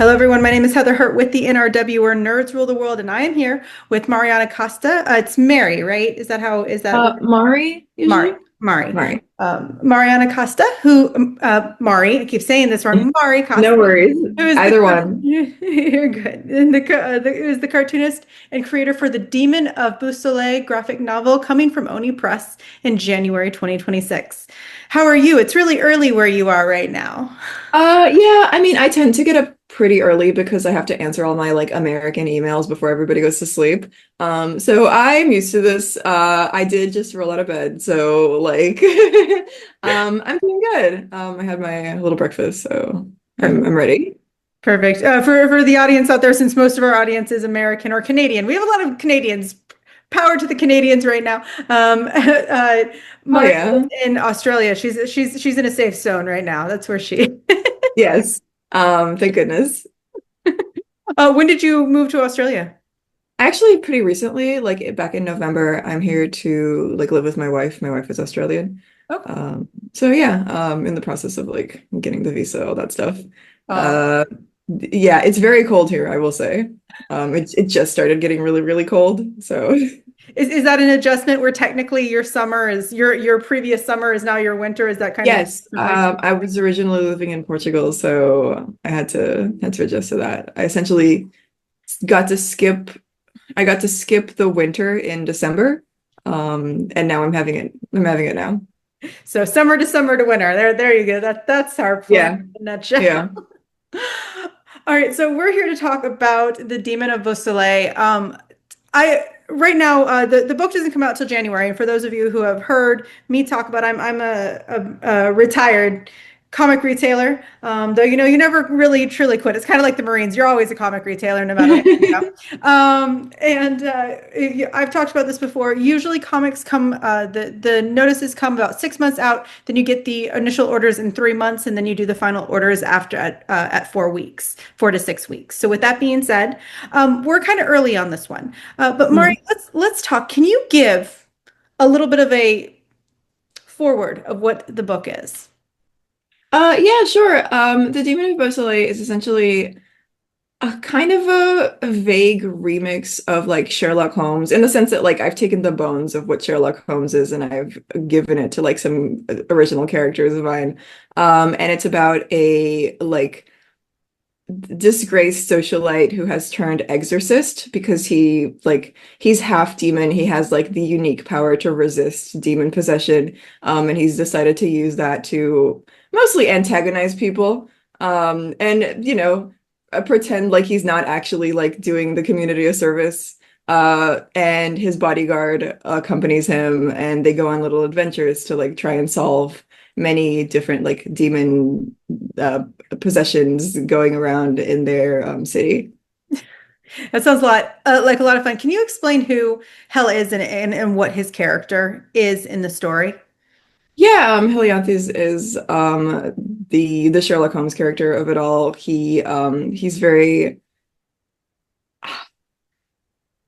Hello, everyone. My name is Heather Hurt with the NRW, where nerds rule the world, and I am here with Mariana Costa. It's Mary, right? Is that what? Mari, Mari, usually. Mari. Mari. Mariana Costa, Mari, I keep saying this wrong, Mari No Costa, worries. who is Either one. you're good, and is the cartoonist and creator for the Demon of Beausoleil graphic novel coming from Oni Press in January 2026. How are you? It's really early where you are right now. Yeah, I mean, I tend to get up pretty early because I have to answer all my like American emails before everybody goes to sleep. So I'm used to this. I did just roll out of bed, so like, I'm doing good. I had my little breakfast, so I'm ready. Perfect. For the audience out there, since most of our audience is American or Canadian, we have a lot of Canadians. Power to the Canadians right now. Oh Mari yeah. lives in Australia. She's in a safe zone right now. That's where she. Yes. Thank goodness. When did you move to Australia? Actually, pretty recently, like back in November, I'm here to like live with my wife. My wife is Australian. Okay. So yeah, in the process of like getting the visa, all that stuff. Uh, Uh, yeah, it's very cold here, I will say. It just started getting really, really cold. So is that an adjustment where technically your summer is your previous summer is now your winter? Is that kind of yes, I was originally living in Portugal, so I had to adjust to that. I essentially got to skip I got to skip the winter in December. And now I'm having it. I'm having it now. so summer to summer to winter? There you go. That's our plan Yeah. in a nutshell. Yeah. All right, so we're here to talk about the Demon of Beausoleil. I right now the book doesn't come out till January, and for those of you who have heard me talk about, I'm a retired comic retailer. Though you never really truly quit. It's kind of like the Marines. You're always a comic retailer, no matter what you go. And I've talked about this before. Usually, comics come the notices come about 6 months out. Then you get the initial orders in 3 months, and then you do the final orders after at 4 weeks, 4 to 6 weeks. So with that being said, we're kind of early on this one. But Mari, Mhm. let's talk. Can you give a little bit of a forward of what the book is? Yeah, sure. The Demon of Beausoleil is essentially a kind of a vague remix of like Sherlock Holmes in the sense that like I've taken the bones of what Sherlock Holmes is and I've given it to like some original characters of mine. And it's about a like disgraced socialite who has turned exorcist because he's half demon. He has like the unique power to resist demon possession. And he's decided to use that to mostly antagonize people. And pretend like he's not actually like doing the community a service. And his bodyguard accompanies him and they go on little adventures to like try and solve many different like demon possessions going around in their city. That sounds a lot like a lot of fun. Can you explain who Hell is and what his character is in the story? Yeah, Helianthes is the Sherlock Holmes character of it all. He's very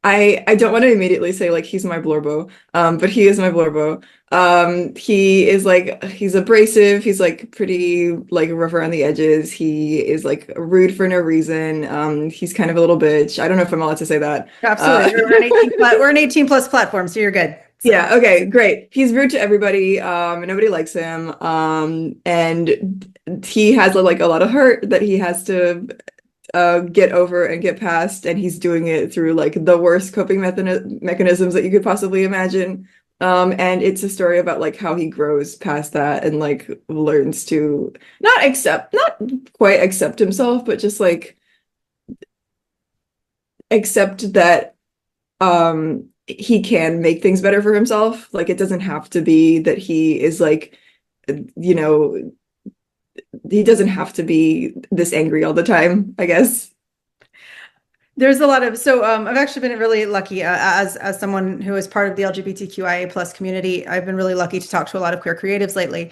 I don't want to immediately say like he's my Blorbo, but he is my Blorbo. He is like he's abrasive, he's like pretty like rough around the edges. He is like rude for no reason. He's kind of a little bitch. I don't know if I'm allowed to say that. Absolutely. We're an 18 plus platform, so you're good. So Yeah, okay, great. He's rude to everybody. Nobody likes him. And he has like a lot of hurt that he has to get over and get past, and he's doing it through like the worst coping mechanisms that you could possibly imagine. And it's a story about like how he grows past that and like learns to not quite accept himself, but just like accept that he can make things better for himself. Like it doesn't have to be that he is like, you know, he doesn't have to be this angry all the time, I guess. there's a lot of I've actually been really lucky as someone who is part of the LGBTQIA plus community. I've been really lucky to talk to a lot of queer creatives lately.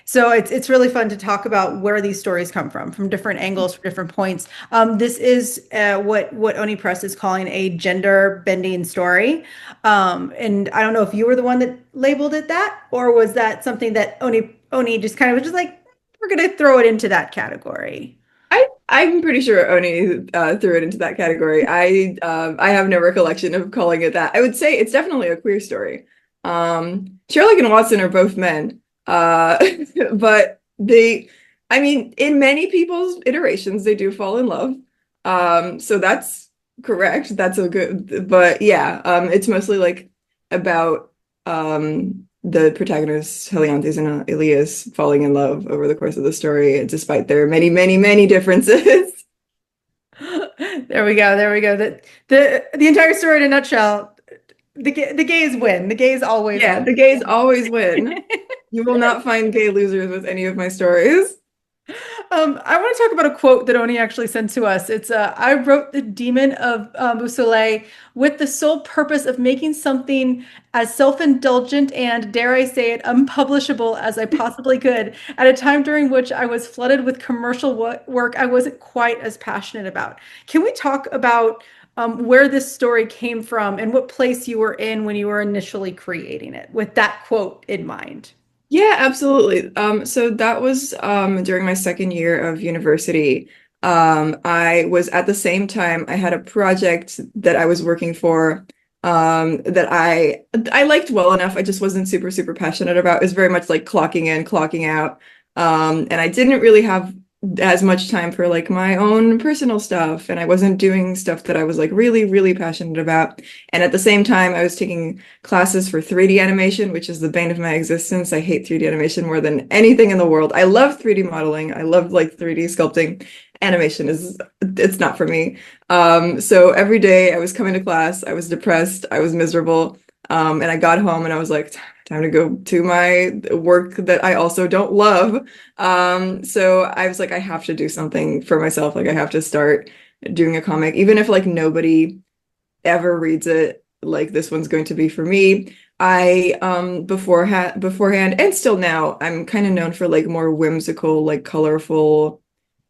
So it's really fun to talk about where these stories come from different angles, from different points. This is what Oni Press is calling a gender bending story. And I don't know if you were the one that labeled it that, or was that something that Oni just kind of was just like, we're gonna throw it into that category. I'm pretty sure Oni threw it into that category. I have no recollection of calling it that. I would say it's definitely a queer story. Sherlock and Watson are both men, but I mean, in many people's iterations, they do fall in love. So that's correct. That's a good, but yeah, it's mostly like about the protagonists, Helianthes and Elias, falling in love over the course of the story, despite their many, many, many differences. There we go. There we go. The entire story in a nutshell. The gays win. The gays always Yeah, win. the gays always win. You will not find gay losers with any of my stories. I want to talk about a quote that Oni actually sent to us. It's I wrote the Demon of Beausoleil with the sole purpose of making something as self-indulgent and, dare I say it, unpublishable as I possibly could at a time during which I was flooded with commercial work I wasn't quite as passionate about. Can we talk about where this story came from and what place you were in when you were initially creating it with that quote in mind? Yeah, absolutely. So that was during my second year of university. I was at the same time I had a project that I was working for that I liked well enough. I just wasn't super passionate about. It was very much like clocking in, clocking out. And I didn't really have as much time for like my own personal stuff, and I wasn't doing stuff that I was like really passionate about. And at the same time, I was taking classes for 3D animation, which is the bane of my existence. I hate 3D animation more than anything in the world. I love 3D modeling. I love like 3D sculpting. Animation is, it's not for me. So every day I was coming to class, I was depressed, I was miserable. And I got home and I was like, time to go to my work that I also don't love. So I was like, I have to do something for myself. Like I have to start doing a comic, even if like nobody ever reads it, like this one's going to be for me. I beforehand and still now, I'm kind of known for like more whimsical, like colorful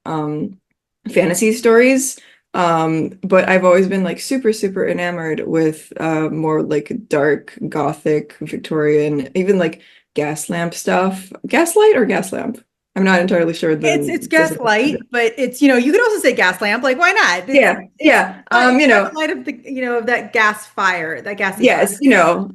fantasy stories. But I've always been like super enamored with more like dark, gothic, Victorian, even like gas lamp stuff. Gaslight or gas lamp? I'm not entirely sure It's the gaslight, but it's, you could also say gas lamp. Like, why not? yeah, yeah. It's by the light of the, of that gas fire, that gassy fire. Yes,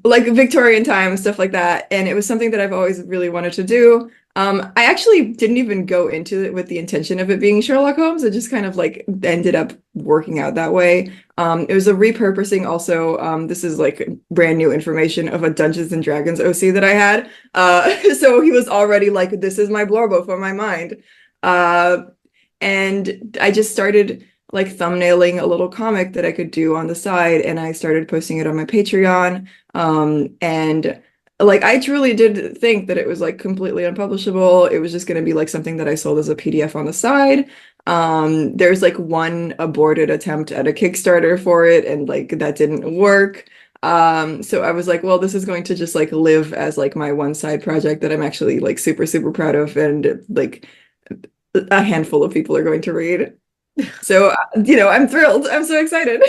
like Victorian times, stuff like that. And it was something that I've always really wanted to do. I actually didn't even go into it with the intention of it being Sherlock Holmes. It just kind of like ended up working out that way. It was a repurposing also. This is like brand new information of a Dungeons and Dragons OC that I had. So he was already like, this is my blorbo for my mind. And I just started like thumbnailing a little comic that I could do on the side, and I started posting it on my Patreon. And like I truly did think that it was like completely unpublishable. It was just going to be like something that I sold as a PDF on the side. There's like one aborted attempt at a Kickstarter for it, and like that didn't work. So I was like, well, this is going to just like live as like my one side project that I'm actually like super proud of, and like a handful of people are going to read. So, I'm thrilled. I'm so excited.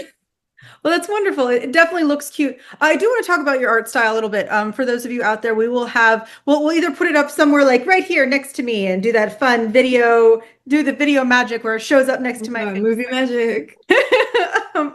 Well, that's wonderful. It definitely looks cute. I do want to talk about your art style a little bit. For those of you out there, we'll either put it up somewhere like right here next to me and do that fun video, do the video magic where it shows up next to my face. Movie magic.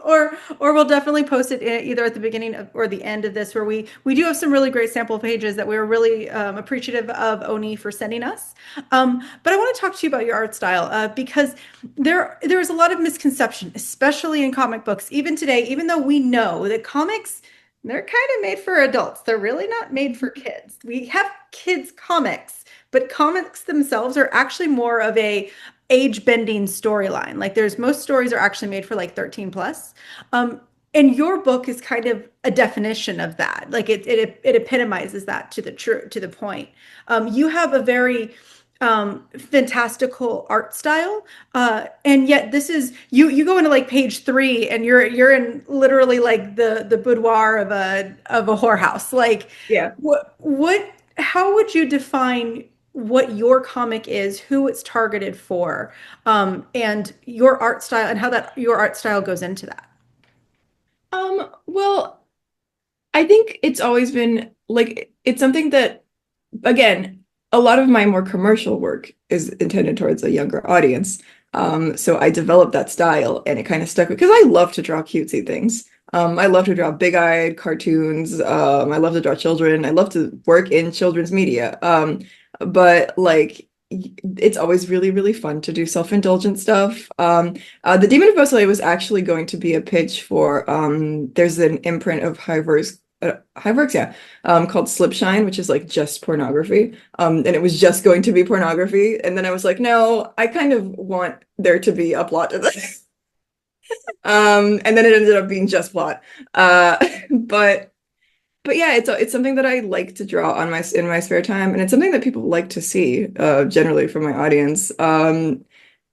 Or we'll definitely post it either at the beginning or the end of this, where we do have some really great sample pages that we're really appreciative of Oni for sending us. But I want to talk to you about your art style because there's a lot of misconception, especially in comic books, even today, even though we know that comics, they're kind of made for adults. They're really not made for kids. We have kids comics, but comics themselves are actually more of a age bending storyline. Like there's most stories are actually made for like 13 plus. And your book is kind of a definition of that. Like it epitomizes that to the point. You have a very fantastical art style, and yet this is you go into like page 3 and you're in literally like the boudoir of a whorehouse. Like Yeah. what how would you define what your comic is, who it's targeted for, and your art style, and how that your art style goes into that? Well, I think it's always been like it's something that again, a lot of my more commercial work is intended towards a younger audience. So I developed that style and it kind of stuck because I love to draw cutesy things. I love to draw big-eyed cartoons. I love to draw children. I love to work in children's media. But like it's always really, really fun to do self-indulgent stuff. The Demon of Beausoleil was actually going to be a pitch for there's an imprint of Highworks, yeah, called Slipshine, which is like just pornography. And it was just going to be pornography. And then I was like, no, I kind of want there to be a plot to this. And then it ended up being just plot. But yeah, it's something that I like to draw on my in my spare time, and it's something that people like to see, generally from my audience. And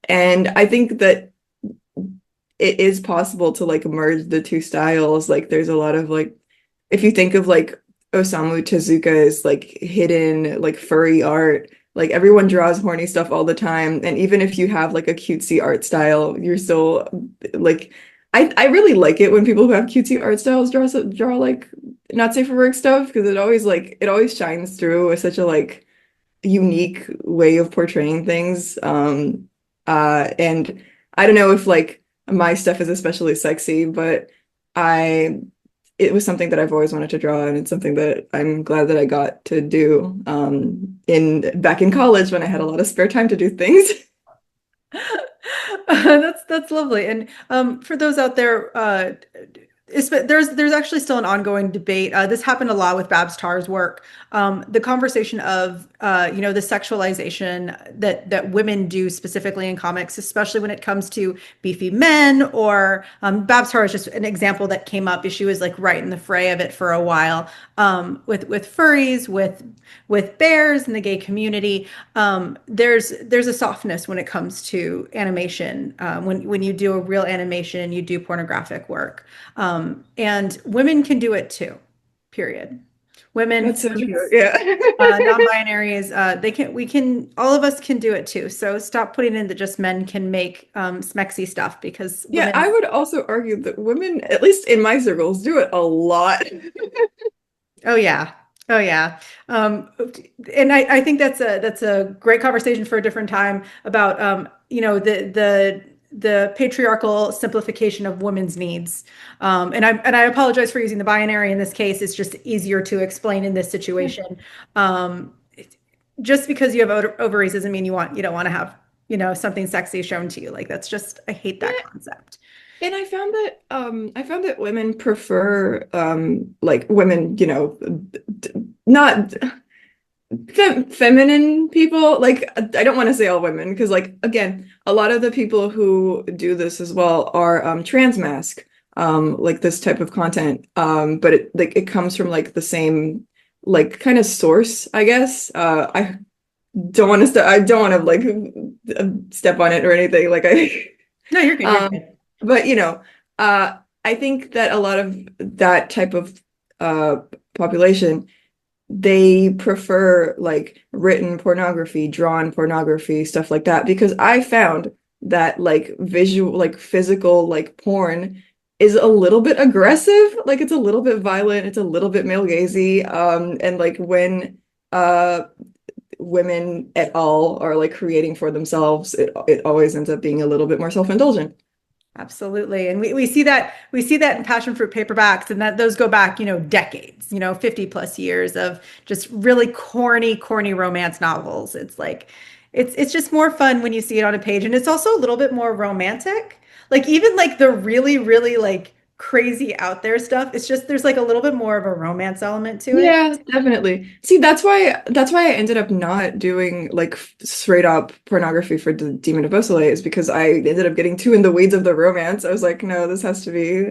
I think that it is possible to like merge the two styles. Like there's a lot of like if you think of like Osamu Tezuka's like hidden like furry art, like everyone draws horny stuff all the time. And even if you have like a cutesy art style, you're still like I really like it when people who have cutesy art styles draw like not safe for work stuff because it always shines through with such a like unique way of portraying things. And I don't know if like my stuff is especially sexy, but I it was something that I've always wanted to draw, and it's something that I'm glad that I got to do in back in college when I had a lot of spare time to do things. That's lovely. And for those out there, there's actually still an ongoing debate. This happened a lot with Babs Tarr's work. The conversation of the sexualization that women do specifically in comics, especially when it comes to beefy men, or Babs Tarr is just an example that came up. She was like right in the fray of it for a while, with furries, with bears in the gay community. There's a softness when it comes to animation. When you do a real animation, you do pornographic work. And women can do it too, period. Women, That's so true. furries, Yeah. non-binaries, all of us can do it too. So stop putting in that just men can make smexy stuff because Yeah, women, I would also argue that women, at least in my circles, do it a lot. oh yeah. Oh yeah. Um, and I think that's a great conversation for a different time about the patriarchal simplification of women's needs. And I apologize for using the binary in this case. It's just easier to explain in this Yeah. situation. Um, just because you have ovaries doesn't mean you don't want to have, something sexy shown to you. Like that's just I hate that Yeah, concept. and I found that women prefer like women, not feminine people. Like I don't want to say all women because like again, a lot of the people who do this as well are trans mask, like this type of content. But it comes from like the same like kind of source, I guess. I don't want to like step on it or anything. Like I No, you're good. You're Um, good. but I think that a lot of that type of population, they prefer like written pornography, drawn pornography, stuff like that, because I found that like visual, like physical, like porn is a little bit aggressive, like it's a little bit violent, it's a little bit male gazy, and like when uh women at all are like creating for themselves, it always ends up being a little bit more self-indulgent. Absolutely. And we see that in passion fruit paperbacks, and that those go back, decades, 50 plus years of just really corny romance novels. It's like it's just more fun when you see it on a page. And it's also a little bit more romantic. Like even like the really, really like crazy out there stuff, it's just there's like a little bit more of a romance element to it. Yeah, definitely. See, that's why I ended up not doing like straight up pornography for the Demon of Beausoleil is because I ended up getting too in the weeds of the romance. I was like, no, this has to be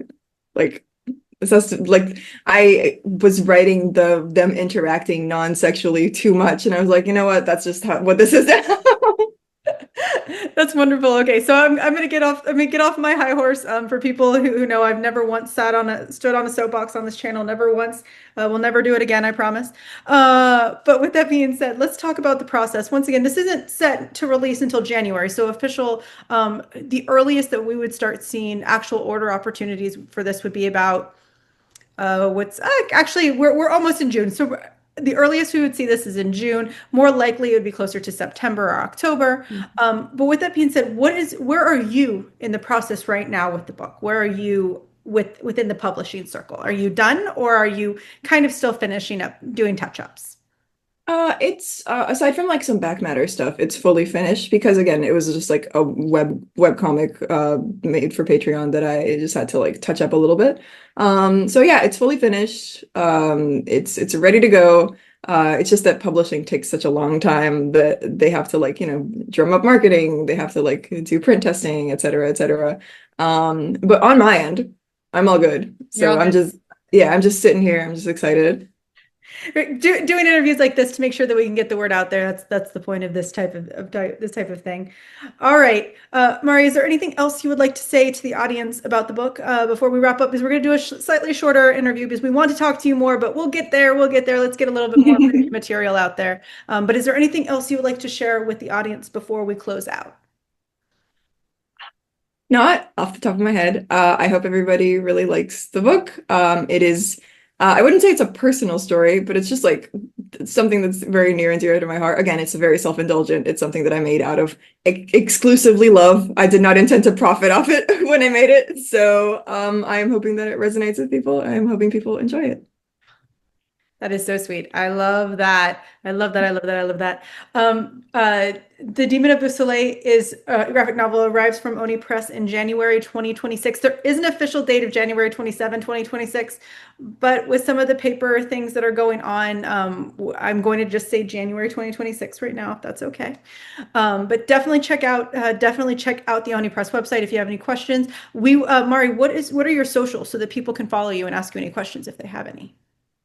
like this has to like I was writing them interacting non-sexually too much, and I was like, you know what? That's just what this is now. That's wonderful. Okay, so I'm gonna get off. I'm gonna get off my high horse. For people who know, I've never once stood on a soapbox on this channel. Never once. We'll never do it again. I promise. But with that being said, let's talk about the process. Once again, this isn't set to release until January. So official. The earliest that we would start seeing actual order opportunities for this would be about what's actually we're almost in June. So the earliest we would see this is in June. More likely it would be closer to September or October. But with that being said, where are you in the process right now with the book? Where are you within the publishing circle? Are you done, or are you kind of still finishing up doing touch-ups? It's aside from like some back matter stuff, it's fully finished because again, it was just like a web comic made for Patreon that I just had to like touch up a little bit. So yeah, it's fully finished. It's ready to go. It's just that publishing takes such a long time that they have to like, drum up marketing, they have to like do print testing, et cetera, et cetera. But on my end, I'm all good. So I'm just sitting here. I'm just excited. Doing interviews like this to make sure that we can get the word out there. That's the point of this type of thing. All right, Mari, is there anything else you would like to say to the audience about the book before we wrap up? Because we're going to do a slightly shorter interview because we want to talk to you more, but we'll get there. Let's get a little bit more material out there. But is there anything else you would like to share with the audience before we close out? Not off the top of my head. I hope everybody really likes the book. It is. I wouldn't say it's a personal story, but it's just like something that's very near and dear to my heart. Again, it's very self-indulgent. It's something that I made out of exclusively love. I did not intend to profit off it when I made it. So I am hoping that it resonates with people. I'm hoping people enjoy it. That is so sweet. I love that. I love that. The Demon of Beausoleil is a graphic novel, arrives from Oni Press in January 2026. There is an official date of January 27, 2026, but with some of the paper things that are going on, I'm going to just say January 2026 right now, if that's okay. But definitely check out the Oni Press website if you have any questions. Mari, what are your socials so that people can follow you and ask you any questions if they have any?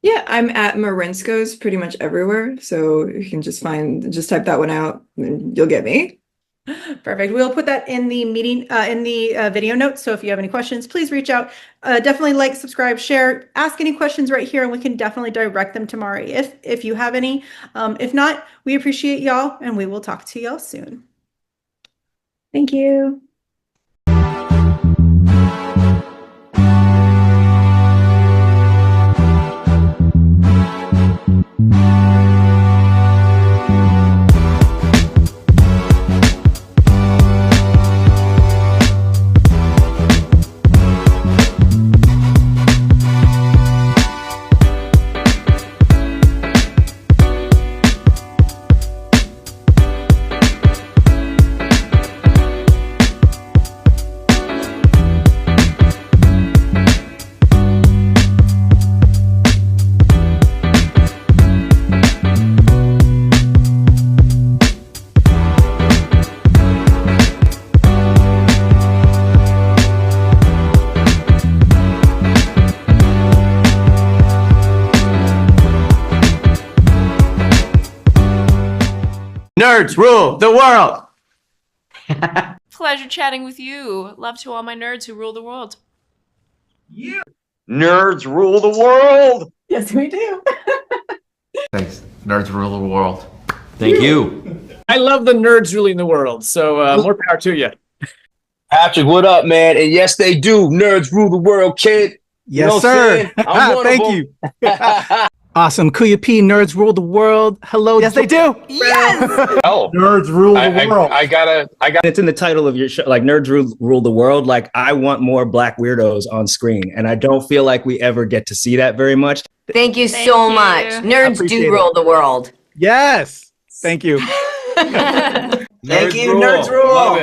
Yeah, I'm at Marinsko's pretty much everywhere. So you can just type that one out and you'll get me. Perfect. We'll put that in the video notes. So if you have any questions, please reach out. Definitely like, subscribe, share, ask any questions right here, and we can definitely direct them to Mari if you have any. If not, we appreciate y'all, and we will talk to y'all soon. Thank you. Nerds rule the world. Pleasure chatting with you. Love to all my nerds who rule the world. Yeah. Nerds rule the world. Yes, we do. Thanks. Nerds rule the world. Thank you. I love the nerds ruling the world, so more power to you. Patrick, what up, man? And yes, they do. Nerds rule the world, kid. Yes, sir. Thank you. Awesome. Kuya P, nerds rule the world. Hello. Yes, they do. Yes. Oh, Nerds rule the world. I got. It's in the title of your show, like Nerds Rule the World. Like, I want more Black weirdos on screen, and I don't feel like we ever get to see that very much. Thank you so much. Nerds do rule the world. Yes. Thank you. Thank you, nerds rule. Love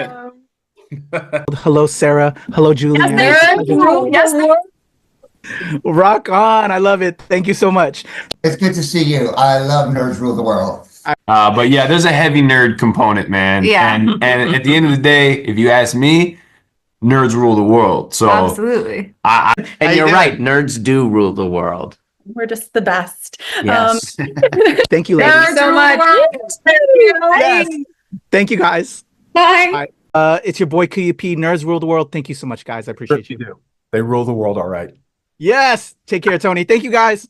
it. Hello, Sarah. Hello, Julian. Yes, Rock on. I love it. Thank you so much. It's good to see you. I love Nerds Rule the World. But yeah, there's a heavy nerd component, man. Yeah. And at the end of the day, if you ask me, nerds rule the world. So absolutely. And you're right. Nerds do rule the world. We're just the best. Yes. Thank you, ladies. Nerds so much. Yes. Thank you, guys. Bye. It's your boy Kuya P. Nerds rule the world. Thank you so much, guys. I appreciate you. They rule the world all right. Yes. Take care, Tony. Thank you, guys.